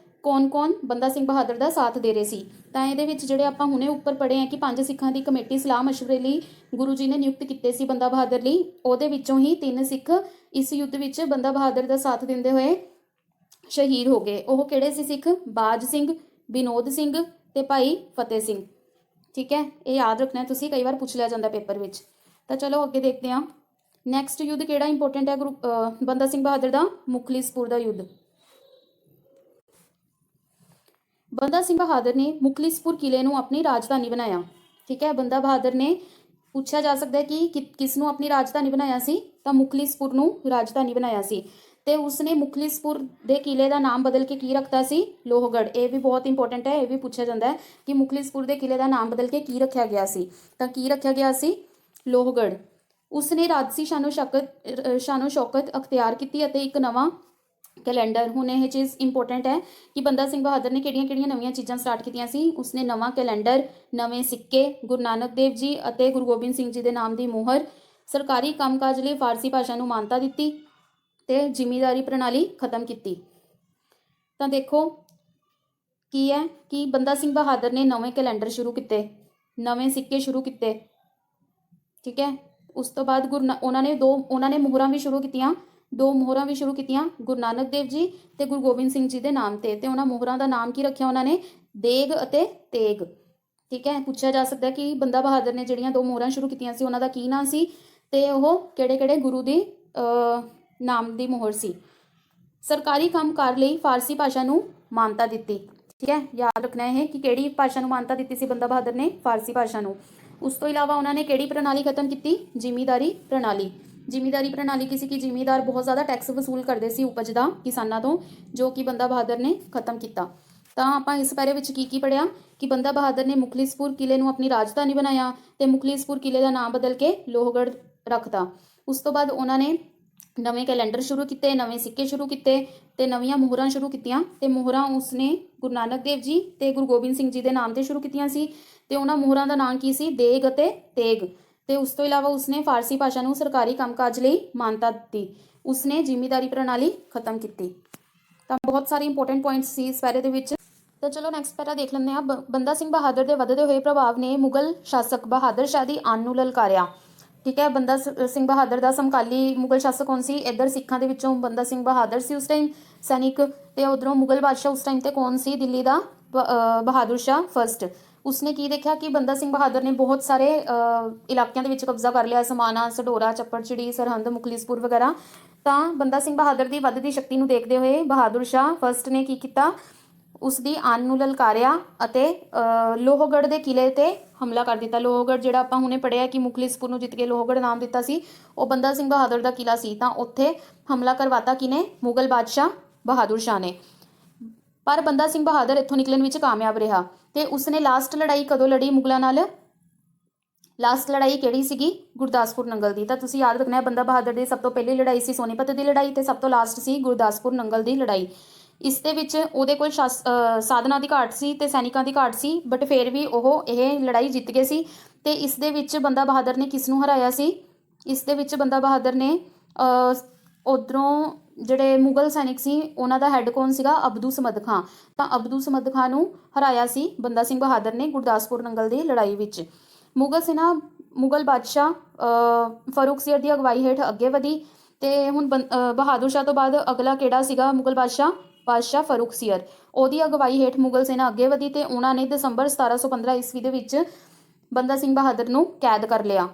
ਕੌਣ ਕੌਣ ਬੰਦਾ ਸਿੰਘ ਬਹਾਦਰ ਦਾ ਸਾਥ ਦੇ ਰਹੇ ਸੀ। ਤਾਂ ਇਹਦੇ ਵਿੱਚ ਜਿਹੜੇ ਆਪਾਂ ਹੁਣੇ ਉੱਪਰ ਪੜ੍ਹੇ ਆ ਕਿ 5 ਸਿੱਖਾਂ ਦੀ ਕਮੇਟੀ ਸਲਾਹ ਮਸ਼ਵਰੇ ਲਈ ਗੁਰੂ ਜੀ ਨੇ ਨਿਯੁਕਤ ਕੀਤੇ ਸੀ ਬੰਦਾ ਬਹਾਦਰ ਲਈ, ਉਹਦੇ ਵਿੱਚੋਂ ਹੀ 3 ਸਿੱਖ ਇਸ ਯੁੱਧ ਵਿੱਚ ਬੰਦਾ ਬਹਾਦਰ ਦਾ ਸਾਥ ਦਿੰਦੇ ਹੋਏ ਸ਼ਹੀਦ ਹੋ ਗਏ। ਉਹ ਕਿਹੜੇ ਸੀ ਸਿੱਖ? ਬਾਜ ਸਿੰਘ, ਵਿਨੋਦ ਸਿੰਘ ਤੇ ਭਾਈ ਫਤਿਹ ਸਿੰਘ। ਠੀਕ ਹੈ, ਇਹ ਯਾਦ ਰੱਖਣਾ ਤੁਸੀਂ, ਕਈ ਵਾਰ ਪੁੱਛ ਲਿਆ ਜਾਂਦਾ ਪੇਪਰ ਵਿੱਚ। ਤਾਂ ਚਲੋ ਅੱਗੇ ਦੇਖਦੇ ਹਾਂ। ਨੈਕਸਟ ਯੁੱਧ ਕਿਹੜਾ ਇੰਪੋਰਟੈਂਟ ਹੈ ਬੰਦਾ ਸਿੰਘ ਬਹਾਦਰ ਦਾ? ਮੁਖਲਿਸਪੁਰ ਦਾ ਯੁੱਧ। ਬੰਦਾ ਸਿੰਘ ਬਹਾਦਰ ਨੇ ਮੁਖਲਿਸਪੁਰ ਕਿਲੇ ਨੂੰ ਆਪਣੀ ਰਾਜਧਾਨੀ ਬਣਾਇਆ। ਠੀਕ ਹੈ, ਬੰਦਾ ਬਹਾਦਰ ਨੇ, ਪੁੱਛਿਆ ਜਾ ਸਕਦਾ ਹੈ ਕਿ ਕਿਸ ਨੂੰ ਆਪਣੀ ਰਾਜਧਾਨੀ ਬਣਾਇਆ ਸੀ? ਤਾਂ ਮੁਖਲਿਸਪੁਰ ਨੂੰ ਰਾਜਧਾਨੀ ਬਣਾਇਆ ਸੀ। ਤੇ ਉਸਨੇ ਮੁਖਲਿਸਪੁਰ ਦੇ ਕਿਲੇ ਦਾ ਨਾਮ ਬਦਲ ਕੇ ਕੀ ਰੱਖਤਾ ਸੀ? ਲੋਹਗੜ੍ਹ। ਇਹ ਵੀ ਬਹੁਤ ਇੰਪੋਰਟੈਂਟ ਹੈ, ਇਹ ਵੀ ਪੁੱਛਿਆ ਜਾਂਦਾ ਹੈ ਕਿ ਮੁਖਲਿਸਪੁਰ ਦੇ ਕਿਲੇ ਦਾ ਨਾਮ ਬਦਲ ਕੇ ਕੀ ਰੱਖਿਆ ਗਿਆ ਸੀ? ਤਾਂ ਕੀ ਰੱਖਿਆ ਗਿਆ ਸੀ? ਲੋਹਗੜ੍ਹ। ਉਸਨੇ ਰਾਜਸੀ ਸ਼ਾਨੋ ਸ਼ੌਕਤ ਅਖਤਿਆਰ ਕੀਤੀ ਅਤੇ ਇੱਕ ਨਵਾਂ ਕੈਲੰਡਰ, ਹੁਣ ਇਹ ਚੀਜ਼ ਇੰਪੋਰਟੈਂਟ ਹੈ ਕਿ ਬੰਦਾ ਸਿੰਘ ਬਹਾਦਰ ਨੇ ਕਿਹੜੀਆਂ ਨਵੀਆਂ ਚੀਜ਼ਾਂ ਸਟਾਰਟ ਕੀਤੀਆਂ ਸੀ? ਉਸਨੇ ਨਵਾਂ ਕੈਲੰਡਰ, ਨਵੇਂ ਸਿੱਕੇ, ਗੁਰੂ ਨਾਨਕ ਦੇਵ ਜੀ ਅਤੇ ਗੁਰੂ ਗੋਬਿੰਦ ਸਿੰਘ ਜੀ ਦੇ ਨਾਮ ਦੀ ਮੋਹਰ, ਸਰਕਾਰੀ ਕੰਮਕਾਜ ਲਈ ਫਾਰਸੀ ਭਾਸ਼ਾ ਨੂੰ ਮਾਨਤਾ ਦਿੱਤੀ ਤੇ ਜ਼ਿਮੀਂਦਾਰੀ ਪ੍ਰਣਾਲੀ ਖਤਮ ਕੀਤੀ। ਤਾਂ ਦੇਖੋ ਕੀ ਹੈ ਕਿ ਬੰਦਾ ਸਿੰਘ ਬਹਾਦਰ ਨੇ ਨਵੇਂ ਕੈਲੰਡਰ ਸ਼ੁਰੂ ਕੀਤੇ, ਨਵੇਂ ਸਿੱਕੇ ਸ਼ੁਰੂ ਕੀਤੇ। ਠੀਕ ਹੈ, ਉਸ ਤੋਂ ਬਾਅਦ ਉਹਨਾਂ ਨੇ ਮੋਹਰਾਂ ਵੀ ਸ਼ੁਰੂ ਕੀਤੀਆਂ, 2 ਮੋਹਰਾਂ ਵੀ ਸ਼ੁਰੂ ਕੀਤੀਆਂ ਗੁਰੂ ਨਾਨਕ ਦੇਵ ਜੀ ਤੇ ਗੁਰੂ ਗੋਬਿੰਦ ਸਿੰਘ ਜੀ ਦੇ ਨਾਮ ਤੇ ਉਹਨਾਂ ਮੋਹਰਾਂ ਦਾ ਨਾਮ ਕੀ ਰੱਖਿਆ ਉਹਨਾਂ ਨੇ? ਦੇਗ ਅਤੇ ਤੇਗ। ਠੀਕ ਹੈ, ਪੁੱਛਿਆ ਜਾ ਸਕਦਾ ਕਿ ਬੰਦਾ ਬਹਾਦਰ ਨੇ ਜਿਹੜੀਆਂ 2 ਮੋਹਰਾਂ ਸ਼ੁਰੂ ਕੀਤੀਆਂ ਸੀ ਉਹਨਾਂ ਦਾ ਕੀ ਨਾਮ ਸੀ ਤੇ ਉਹ ਕਿਹੜੇ ਗੁਰੂ ਦੀ ਨਾਮ ਦੀ ਮੋਹਰ ਸੀ। ਸਰਕਾਰੀ ਕੰਮਕਾਰ ਲਈ ਫਾਰਸੀ ਭਾਸ਼ਾ ਨੂੰ ਮਾਨਤਾ ਦਿੱਤੀ। ਠੀਕ ਹੈ, ਯਾਦ ਰੱਖਣਾ ਹੈ ਕਿ ਕਿਹੜੀ ਭਾਸ਼ਾ ਨੂੰ ਮਾਨਤਾ ਦਿੱਤੀ ਸੀ ਬੰਦਾ ਬਹਾਦਰ ਨੇ? ਫਾਰਸੀ ਭਾਸ਼ਾ ਨੂੰ। ਉਸ ਤੋਂ ਇਲਾਵਾ ਉਹਨਾਂ ਨੇ ਕਿਹੜੀ ਪ੍ਰਣਾਲੀ ਖਤਮ ਕੀਤੀ? ਜ਼ਿਮੀਂਦਾਰੀ ਪ੍ਰਣਾਲੀ। ਜ਼ਿਮੀਂਦਾਰੀ ਪ੍ਰਣਾਲੀ ਕਿਸੇ ਕਿ ਜ਼ਿਮੀਂਦਾਰ ਬਹੁਤ ਜ਼ਿਆਦਾ ਟੈਕਸ ਵਸੂਲ ਕਰਦੇ ਸੀ ਉਪਜ ਦਾ ਕਿਸਾਨਾਂ ਤੋਂ, ਜੋ ਕਿ ਬੰਦਾ ਬਹਾਦਰ ਨੇ ਖਤਮ ਕੀਤਾ। ਤਾਂ ਆਪਾਂ ਇਸ ਬਾਰੇ ਵਿੱਚ ਕੀ ਪੜ੍ਹਿਆ ਕਿ ਬੰਦਾ ਬਹਾਦਰ ਨੇ ਮੁਖਲਿਸਪੁਰ ਕਿਲੇ ਨੂੰ ਆਪਣੀ ਰਾਜਧਾਨੀ ਬਣਾਇਆ ਤੇ ਮੁਖਲਿਸਪੁਰ ਕਿਲੇ ਦਾ ਨਾਮ ਬਦਲ ਕੇ ਲੋਹਗੜ੍ਹ ਰੱਖਤਾ। ਉਸ ਤੋਂ ਬਾਅਦ ਉਹਨਾਂ ਨੇ ਨਵੇਂ ਕੈਲੰਡਰ ਸ਼ੁਰੂ ਕੀਤੇ, ਨਵੇਂ ਸਿੱਕੇ ਸ਼ੁਰੂ ਕੀਤੇ ਤੇ ਨਵੀਆਂ ਮੋਹਰਾਂ ਸ਼ੁਰੂ ਕੀਤੀਆਂ ਤੇ ਮੋਹਰਾਂ ਉਸਨੇ ਗੁਰੂ ਨਾਨਕ ਦੇਵ ਜੀ ਤੇ ਗੁਰੂ ਗੋਬਿੰਦ ਸਿੰਘ ਜੀ ਦੇ ਨਾਮ ਤੇ ਸ਼ੁਰੂ ਕੀਤੀਆਂ ਸੀ ਤੇ ਉਹਨਾਂ ਮੋਹਰਾਂ ਦਾ ਨਾਮ ਕੀ ਸੀ? ਦੇਗ ਅਤੇ ਤੇਗ। ਤੇ ਉਸ ਤੋਂ ਇਲਾਵਾ ਉਸਨੇ ਫਾਰਸੀ ਭਾਸ਼ਾ ਨੂੰ ਸਰਕਾਰੀ ਕੰਮਕਾਜ ਲਈ ਮਾਨਤਾ ਦਿੱਤੀ। ਉਸਨੇ ਜ਼ਿਮੀਂਦਾਰੀ ਪ੍ਰਣਾਲੀ ਖਤਮ ਕੀਤੀ। ਤਾਂ ਬਹੁਤ ਸਾਰੇ ਇੰਪੋਰਟੈਂਟ ਪੁਆਇੰਟਸ ਸੀ ਇਸ ਪੈਰੇ ਦੇ ਵਿੱਚ। ਤਾਂ ਚਲੋ ਨੈਕਸਟ ਪੈਰਾ ਦੇਖ ਲੈਂਦੇ ਹਾਂ। ਬੰਦਾ ਸਿੰਘ ਬਹਾਦਰ ਦੇ ਵਧਦੇ ਹੋਏ ਪ੍ਰਭਾਵ ਨੇ ਮੁਗਲ ਸ਼ਾਸਕ ਬਹਾਦਰ ਸ਼ਾਹ ਦੀ ਆਨ ਨੂੰ ਲਲਕਾਰਿਆ। ਠੀਕ ਹੈ, ਬੰਦਾ ਸਿੰਘ ਬਹਾਦਰ ਦਾ ਸਮਕਾਲੀ ਮੁਗਲ ਸ਼ਾਸਕ ਕੌਣ ਸੀ? ਇੱਧਰ ਸਿੱਖਾਂ ਦੇ ਵਿੱਚੋਂ ਬੰਦਾ ਸਿੰਘ ਬਹਾਦਰ ਸੀ ਉਸ ਟਾਈਮ ਸੈਨਿਕ, ਤੇ ਉਧਰੋਂ ਮੁਗਲ ਬਾਦਸ਼ਾਹ ਉਸ ਟਾਈਮ ਤੇ ਕੌਣ ਸੀ? ਦਿੱਲੀ ਦਾ ਬਹਾਦਰ ਸ਼ਾਹ ਫਸਟ। ਉਸਨੇ ਕੀ ਦੇਖਿਆ ਕਿ ਬੰਦਾ ਸਿੰਘ ਬਹਾਦਰ ਨੇ ਬਹੁਤ ਸਾਰੇ ਇਲਾਕਿਆਂ ਦੇ ਵਿੱਚ ਕਬਜ਼ਾ ਕਰ ਲਿਆ, ਸਮਾਣਾ, ਸਡੋਰਾ, ਚੱਪੜਚਿੜੀ, ਸਰਹੰਦ, ਮੁਖਲਿਸਪੁਰ ਵਗੈਰਾ। ਤਾਂ ਬੰਦਾ ਸਿੰਘ ਬਹਾਦਰ ਦੀ ਵੱਧਦੀ ਸ਼ਕਤੀ ਨੂੰ ਦੇਖਦੇ ਹੋਏ ਬਹਾਦਰ ਸ਼ਾਹ ਫਸਟ ਨੇ ਕੀ ਕੀਤਾ? ਉਸ ਦੀ ਆਨ ਨੂੰ ਲਲਕਾਰਿਆ ਅਤੇ ਲੋਹਗੜ੍ਹ ਦੇ ਕਿਲੇ ਤੇ ਹਮਲਾ ਕਰ ਦਿੱਤਾ। ਲੋਹਗੜ੍ਹ ਜਿਹੜਾ ਆਪਾਂ ਹੁਣੇ ਪੜ੍ਹਿਆ ਕਿ ਮੁਖਲਿਸਪੁਰ ਨੂੰ ਜਿੱਤ ਕੇ ਲੋਹਗੜ੍ਹ ਨਾਮ ਦਿੱਤਾ ਸੀ, ਉਹ ਬੰਦਾ ਸਿੰਘ ਬਹਾਦਰ ਦਾ ਕਿਲਾ ਸੀ। ਤਾਂ ਉੱਥੇ ਹਮਲਾ ਕਰਵਾਤਾ ਕਿਨੇ? ਮੁਗਲ ਬਾਦਸ਼ਾਹ ਬਹਾਦਰ ਸ਼ਾਹ ਨੇ। ਪਰ ਬੰਦਾ ਸਿੰਘ ਬਹਾਦਰ ਇੱਥੋਂ ਨਿਕਲਣ ਵਿੱਚ ਕਾਮਯਾਬ ਰਿਹਾ ਤੇ ਉਸਨੇ ਲਾਸਟ ਲੜਾਈ ਕਦੋਂ ਲੜੀ ਮੁਗਲਾਂ ਨਾਲ? ਲਾਸਟ ਲੜਾਈ ਕਿਹੜੀ ਸੀਗੀ? ਗੁਰਦਾਸਪੁਰ ਨੰਗਲ ਦੀ। ਤਾਂ ਤੁਸੀਂ ਯਾਦ ਰੱਖਣਾ ਹੈ ਬੰਦਾ ਬਹਾਦਰ ਦੀ ਸਭ ਤੋਂ ਪਹਿਲੀ ਲੜਾਈ ਸੀ ਸੋਨੀਪਤ ਦੀ ਲੜਾਈ ਤੇ ਸਭ ਤੋਂ ਲਾਸਟ ਸੀ ਗੁਰਦਾਸਪੁਰ ਨੰਗਲ ਦੀ ਲੜਾਈ। ਇਸ ਦੇ ਵਿੱਚ ਉਹਦੇ ਕੋਲ ਸਾਧਨਾਂ ਦੀ ਘਾਟ ਸੀ ਤੇ ਸੈਨਿਕਾਂ ਦੀ ਘਾਟ ਸੀ, ਬਟ ਫਿਰ ਵੀ ਉਹ ਇਹ ਲੜਾਈ ਜਿੱਤ ਗਏ ਸੀ। ਤੇ ਇਸ ਦੇ ਵਿੱਚ ਬੰਦਾ ਬਹਾਦਰ ਨੇ ਕਿਸ ਨੂੰ ਹਰਾਇਆ ਸੀ? ਇਸ ਦੇ ਵਿੱਚ ਬੰਦਾ ਬਹਾਦਰ ਨੇ ਉਧਰੋਂ ਜਿਹੜੇ ਮੁਗਲ ਸੈਨਿਕ ਸੀ ਉਹਨਾਂ ਦਾ ਹੈੱਡ ਕੌਣ ਸੀਗਾ? ਅਬਦੂ ਸਮਦ ਖਾਂ। ਤਾਂ ਅਬਦੂ ਸਮਦ ਖਾਂ ਨੂੰ ਹਰਾਇਆ ਸੀ ਬੰਦਾ ਸਿੰਘ ਬਹਾਦਰ ਨੇ ਗੁਰਦਾਸਪੁਰ ਨੰਗਲ ਦੀ ਲੜਾਈ ਵਿੱਚ। ਮੁਗਲ ਸੈਨਾ ਮੁਗਲ ਬਾਦਸ਼ਾਹ ਫਾਰੂਕ ਸੀਰ ਦੀ ਅਗਵਾਈ ਹੇਠ ਅੱਗੇ ਵਧੀ ਤੇ ਹੁਣ ਬਹਾਦਰ ਸ਼ਾਹ ਤੋਂ ਬਾਅਦ ਅਗਲਾ ਕਿਹੜਾ ਸੀਗਾ ਮੁਗਲ ਬਾਦਸ਼ਾਹ ਫਾਰੂਕ ਸੀਰ। ਉਹਦੀ ਅਗਵਾਈ ਹੇਠ ਮੁਗਲ ਸੈਨਾ ਅੱਗੇ ਵਧੀ ਤੇ ਉਹਨਾਂ ਨੇ ਦਸੰਬਰ 1715 ਈਸਵੀ ਦੇ ਵਿੱਚ ਬੰਦਾ ਸਿੰਘ ਬਹਾਦਰ ਨੂੰ ਕੈਦ ਕਰ ਲਿਆ।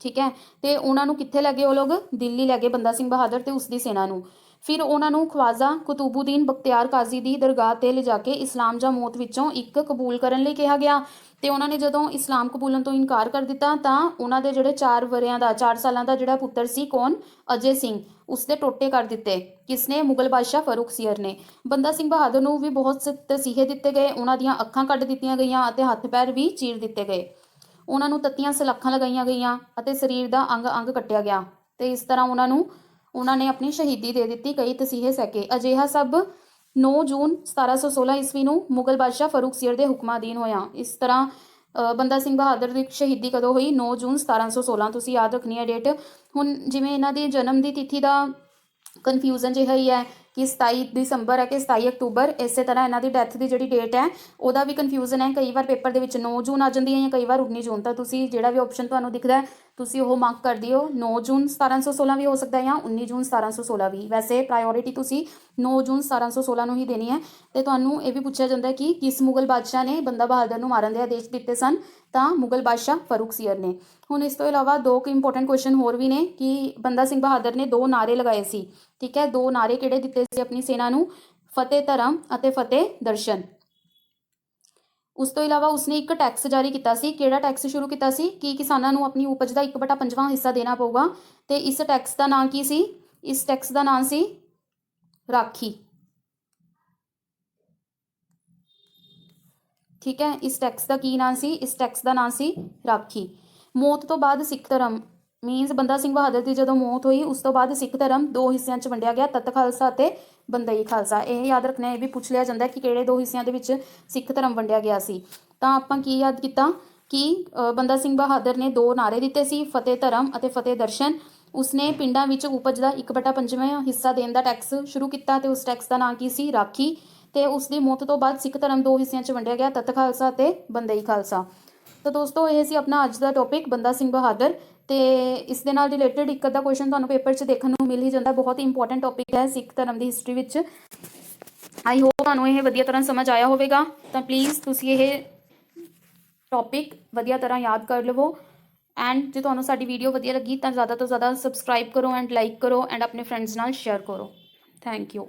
ਠੀਕ ਹੈ, ਤੇ ਉਹਨਾਂ ਨੂੰ ਕਿੱਥੇ ਲੈ ਗਏ ਉਹ ਲੋਕ? ਦਿੱਲੀ ਲੈ ਗਏ ਬੰਦਾ ਸਿੰਘ ਬਹਾਦਰ ਤੇ ਉਸਦੀ ਸੈਨਾ ਨੂੰ। ਫਿਰ ਉਹਨਾਂ ਨੂੰ ਖਵਾਜਾ ਕੁਤੁਬੁਦੀਨ ਬਖਤਿਆਰ ਕਾਜ਼ੀ ਦੀ ਦਰਗਾਹ ਤੇ ਲਿਜਾ ਕੇ ਇਸਲਾਮ ਜਾਂ ਮੌਤ ਵਿੱਚੋਂ ਇੱਕ ਕਬੂਲ ਕਰਨ ਲਈ ਕਿਹਾ ਗਿਆ ਤੇ ਉਹਨਾਂ ਨੇ ਜਦੋਂ ਇਸਲਾਮ ਕਬੂਲਣ ਤੋਂ ਇਨਕਾਰ ਕਰ ਦਿੱਤਾ ਤਾਂ ਉਹਨਾਂ ਦੇ ਜਿਹੜੇ 4 ਸਾਲਾਂ ਦਾ ਜਿਹੜਾ ਪੁੱਤਰ ਸੀ ਕੌਣ? ਅਜੇ ਸਿੰਘ, ਉਸਦੇ ਟੋਟੇ ਕਰ ਦਿੱਤੇ। ਕਿਸਨੇ? ਮੁਗਲ ਬਾਦਸ਼ਾਹ ਫਾਰੂਕ ਸੀਰ ਨੇ। ਬੰਦਾ ਸਿੰਘ ਬਹਾਦਰ ਨੂੰ ਵੀ ਬਹੁਤ ਤਸੀਹੇ ਦਿੱਤੇ ਗਏ, ਉਹਨਾਂ ਦੀਆਂ ਅੱਖਾਂ ਕੱਢ ਦਿੱਤੀਆਂ ਗਈਆਂ ਅਤੇ ਹੱਥ ਪੈਰ ਵੀ ਚੀਰ ਦਿੱਤੇ ਗਏ। ਉਹਨਾਂ ਨੂੰ ਤੱਤੀਆਂ ਸਲਾਖਾਂ ਲਗਾਈਆਂ ਗਈਆਂ ਅਤੇ ਸਰੀਰ ਦਾ ਅੰਗ ਕੱਟਿਆ ਗਿਆ ਤੇ ਇਸ ਤਰ੍ਹਾਂ ਉਹਨਾਂ ਨੇ ਆਪਣੀ ਸ਼ਹੀਦੀ ਦੇ ਦਿੱਤੀ ਕਈ ਤਸੀਹੇ ਸਹਿ ਕੇ। ਅਜਿਹਾ ਸਭ 9 ਜੂਨ 1716 ਈਸਵੀ ਨੂੰ ਮੁਗਲ ਬਾਦਸ਼ਾਹ ਫਾਰੂਕ ਸੀਰ ਦੇ ਹੁਕਮਾਂ ਅਧੀਨ ਹੋਇਆ। ਇਸ ਤਰ੍ਹਾਂ ਬੰਦਾ ਸਿੰਘ ਬਹਾਦਰ ਦੀ ਸ਼ਹੀਦੀ ਕਦੋਂ ਹੋਈ? 9 ਜੂਨ 1716। ਤੁਸੀਂ ਯਾਦ ਰੱਖਣੀ ਹੈ ਡੇਟ। ਹੁਣ ਜਿਵੇਂ ਇਹਨਾਂ ਦੀ ਜਨਮ ਦੀ ਤਿਥੀ ਦਾ ਕਨਫਿਊਜ਼ਨ ਜਿਹਾ ਹੀ ਹੈ कि 27 ਦਸੰਬਰ ਹੈ ਕਿ 27 ਅਕਤੂਬਰ। ਇਸੇ ਤਰ੍ਹਾਂ ਇਹਨਾਂ ਦੀ ਡੈਥ ਦੀ ਜਿਹੜੀ ਡੇਟ ਹੈ ਉਹਦਾ ਵੀ ਕਨਫਿਊਜ਼ਨ ਹੈ, ਕਈ ਵਾਰ ਪੇਪਰ ਦੇ ਵਿੱਚ 9 ਜੂਨ ਆ ਜਾਂਦੀ ਹੈ ਜਾਂ ਕਈ ਵਾਰ 19 ਜੂਨ। ਤਾਂ ਤੁਸੀਂ ਜਿਹੜਾ ਵੀ ਆਪਸ਼ਨ ਤੁਹਾਨੂੰ ਦਿਖਦਾ ਹੈ ਤੁਸੀਂ ਉਹ ਮਾਰਕ ਕਰ ਦਿਓ। 9 ਜੂਨ 1716 ਵੀ ਹੋ ਸਕਦਾ ਹੈ ਜਾਂ 19 ਜੂਨ 1716 ਵੀ। ਵੈਸੇ ਪ੍ਰਾਇੋਰਿਟੀ ਤੁਸੀਂ 9 ਜੂਨ 1716 ਨੂੰ ਹੀ ਦੇਣੀ ਹੈ। ਤੇ ਤੁਹਾਨੂੰ ਇਹ ਵੀ ਪੁੱਛਿਆ ਜਾਂਦਾ ਹੈ ਕਿ ਕਿਸ ਮੁਗਲ ਬਾਦਸ਼ਾਹ ਨੇ ਬੰਦਾ ਬਹਾਦਰ ਨੂੰ ਮਾਰਨ ਦੇ ਆਦੇਸ਼ ਦਿੱਤੇ ਸਨ? ਤਾਂ ਮੁਗਲ ਬਾਦਸ਼ਾਹ ਫਰੂਖਸੀਅਰ ਨੇ। ਹੁਣ ਇਸ ਤੋਂ ਇਲਾਵਾ ਦੋ ਕੁ ਇੰਪੋਰਟੈਂਟ ਕੁਐਸਚਨ ਹੋਰ ਵੀ ਨੇ ਕਿ ਬੰਦਾ ਸਿੰਘ ਬਹਾਦਰ ਨੇ 2 ਨਾਅਰੇ ਲਗਾਏ ਸੀ, ਠੀਕ ਹੈ। 2 ਨਾਅਰੇ ਕਿਹੜੇ ਦਿੱਤੇ ਸੀ ਆਪਣੀ ਸੈਨਾ ਨੂੰ? ਫਤਿਹ ਧਰਮ ਅਤੇ ਫਤਿਹ ਦਰਸ਼ਨ। ਉਸ ਤੋਂ ਇਲਾਵਾ ਉਸਨੇ ਇੱਕ ਟੈਕਸ ਜਾਰੀ ਕੀਤਾ ਸੀ। ਕਿਹੜਾ ਟੈਕਸ ਸ਼ੁਰੂ ਕੀਤਾ ਸੀ? ਕਿ ਕਿਸਾਨਾਂ ਨੂੰ ਆਪਣੀ ਉਪਜ ਦਾ 1/5ਵਾਂ ਹਿੱਸਾ ਦੇਣਾ ਪਊਗਾ। ਤੇ ਇਸ ਟੈਕਸ ਦਾ ਨਾਂ ਕੀ ਸੀ? ਇਸ ਟੈਕਸ ਦਾ ਨਾਂ ਸੀ ਰਾਖੀ, ਠੀਕ ਹੈ। ਇਸ ਟੈਕਸ ਦਾ ਕੀ ਨਾਂ ਸੀ? ਇਸ ਟੈਕਸ ਦਾ ਨਾਂ ਸੀ ਰਾਖੀ। ਮੌਤ ਤੋਂ ਬਾਅਦ ਸਿੱਖ ਧਰਮ ਮੀਨਸ ਬੰਦਾ ਸਿੰਘ ਬਹਾਦਰ ਦੀ ਜਦੋਂ ਮੌਤ ਹੋਈ ਉਸ ਤੋਂ ਬਾਅਦ ਸਿੱਖ ਧਰਮ 2 ਹਿੱਸਿਆਂ 'ਚ ਵੰਡਿਆ ਗਿਆ, ਤੱਤ ਖਾਲਸਾ ਅਤੇ ਬੰਦਈ ਖਾਲਸਾ। ਇਹ ਯਾਦ ਰੱਖਣਾ, ਇਹ ਵੀ ਪੁੱਛ ਲਿਆ ਜਾਂਦਾ ਕਿ ਕਿਹੜੇ 2 ਹਿੱਸਿਆਂ ਦੇ ਵਿੱਚ ਸਿੱਖ ਧਰਮ ਵੰਡਿਆ ਗਿਆ ਸੀ। ਤਾਂ ਆਪਾਂ ਕੀ ਯਾਦ ਕੀਤਾ ਕਿ ਬੰਦਾ ਸਿੰਘ ਬਹਾਦਰ ਨੇ 2 ਨਾਅਰੇ ਦਿੱਤੇ ਸੀ, ਫਤਿਹ ਧਰਮ ਅਤੇ ਫਤਿਹ ਦਰਸ਼ਨ। ਉਸਨੇ ਪਿੰਡਾਂ ਵਿੱਚ ਉਪਜ ਦਾ 1/5ਵਾਂ ਹਿੱਸਾ ਦੇਣ ਦਾ ਟੈਕਸ ਸ਼ੁਰੂ ਕੀਤਾ ਤੇ ਉਸ ਟੈਕਸ ਦਾ ਨਾਂ ਕੀ ਸੀ? ਰਾਖੀ। ਤੇ ਉਸ ਦੀ ਮੌਤ ਤੋਂ ਬਾਅਦ ਸਿੱਖ ਧਰਮ 2 ਹਿੱਸਿਆਂ 'ਚ ਵੰਡਿਆ ਗਿਆ, ਤੱਤ ਖਾਲਸਾ ਅਤੇ ਬੰਦਈ ਖਾਲਸਾ। ਤਾਂ ਦੋਸਤੋ ਇਹ ਸੀ ਆਪਣਾ ਅੱਜ ਦਾ ਟੌਪਿਕ ਬੰਦਾ ਸਿੰਘ ਬਹਾਦਰ। ਤੇ ਇਸ ਦੇ ਨਾਲ ਰਿਲੇਟਡ ਇੱਕ ਅੱਧਾ ਕੁਐਸਚਨ ਤੁਹਾਨੂੰ ਪੇਪਰ 'ਚ ਦੇਖਣ ਨੂੰ ਮਿਲ ਹੀ ਜਾਂਦਾ। ਬਹੁਤ ਹੀ ਇੰਪੋਰਟੈਂਟ ਟੌਪਿਕ ਹੈ ਸਿੱਖ ਧਰਮ ਦੀ ਹਿਸਟਰੀ ਵਿੱਚ। ਆਈ ਹੋਪ ਤੁਹਾਨੂੰ ਇਹ ਵਧੀਆ ਤਰ੍ਹਾਂ ਸਮਝ ਆਇਆ ਹੋਵੇਗਾ। ਤਾਂ ਪਲੀਜ਼ ਤੁਸੀਂ ਇਹ ਟੌਪਿਕ ਵਧੀਆ ਤਰ੍ਹਾਂ ਯਾਦ ਕਰ ਲਵੋ। ਐਂਡ ਜੇ ਤੁਹਾਨੂੰ ਸਾਡੀ ਵੀਡੀਓ ਵਧੀਆ ਲੱਗੀ ਤਾਂ ਜ਼ਿਆਦਾ ਤੋਂ ਜ਼ਿਆਦਾ ਸਬਸਕ੍ਰਾਈਬ ਕਰੋ ਐਂਡ ਲਾਈਕ ਕਰੋ ਐਂਡ ਆਪਣੇ ਫਰੈਂਡਸ ਨਾਲ ਸ਼ੇਅਰ ਕਰੋ। Thank you.